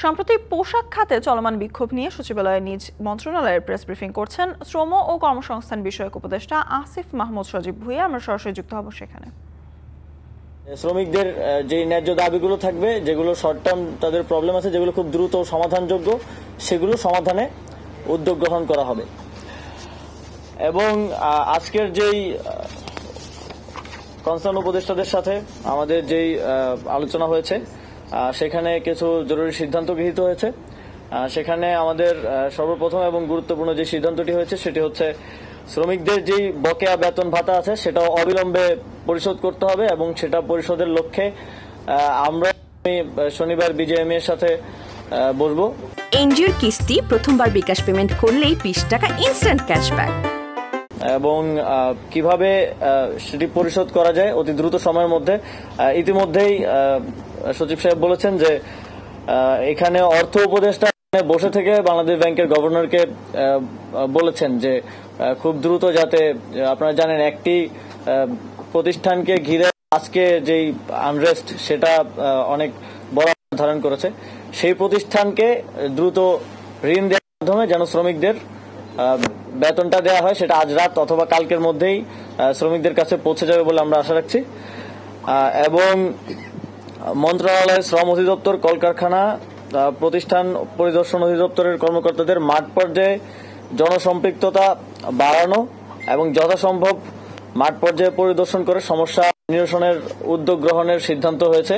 সম্প্রতি পোশাক খাতে চলমান বিক্ষোভ নিয়ে সচিবালয়ে নিজ মন্ত্রণালয়ের প্রেস ব্রিফিং করছেন শ্রম ও কর্মসংস্থান বিষয়ক উপদেষ্টা আসিফ মাহমুদ সজীব ভুঁইয়া। আমরা সরাসরি যুক্ত হব সেখানে। শ্রমিকদের যে ন্যায্য দাবিগুলো থাকবে, যেগুলো শর্ট টার্ম তাদের প্রবলেম আছে, যেগুলো খুব দ্রুত সমাধানযোগ্য, সেগুলো সমাধানে উদ্যোগ গ্রহণ করা হবে। এবং আজকের যেই কনসার্ন উপদেষ্টাদের সাথে আমাদের যেই আলোচনা হয়েছে, সেখানে কিছু জরুরি সিদ্ধান্ত গৃহীত হয়েছে। সেখানে আমাদের সর্বপ্রথম এবং গুরুত্বপূর্ণ যে সিদ্ধান্তটি হয়েছে সেটি হচ্ছে শ্রমিকদের যেই বকেয়া বেতন ভাতা আছে সেটাও অবিলম্বে পরিশোধ করতে হবে এবং সেটা পরিশোধের লক্ষ্যে আমরা শনিবার বিজেএমই এর সাথে বসবো। এনজিওর কিস্তি প্রথমবার বিকাশ পেমেন্ট করলেই 20 টাকা ইনস্ট্যান্ট ক্যাশব্যাক এবং কিভাবে সেটি পরিশোধ করা যায় অতি দ্রুত সময়ের মধ্যে। ইতিমধ্যেই সচিব সাহেব বলেছেন যে এখানে অর্থ উপদেষ্টা বসে থেকে বাংলাদেশ ব্যাংকের গভর্নরকে বলেছেন যে খুব দ্রুত, যাতে আপনারা জানেন একটি প্রতিষ্ঠানকে ঘিরে আজকে যেই আনরেস্ট সেটা অনেক বড় ধারণ করেছে, সেই প্রতিষ্ঠানকে দ্রুত ঋণ দেওয়ার মাধ্যমে যেন শ্রমিকদের বেতনটা দেওয়া হয়, সেটা আজ রাত অথবা কালকের মধ্যেই শ্রমিকদের কাছে পৌঁছে যাবে বলে আমরা আশা রাখছি। এবং মন্ত্রণালয়ের শ্রম অধিদপ্তর, কলকারখানা, প্রতিষ্ঠান পরিদর্শন অধিদপ্তরের কর্মকর্তাদের মাঠ পর্যায়ে জনসম্পৃক্ততা বাড়ানো এবং যথাসম্ভব মাঠ পর্যায়ে পরিদর্শন করে সমস্যা নিরসনের উদ্যোগ গ্রহণের সিদ্ধান্ত হয়েছে।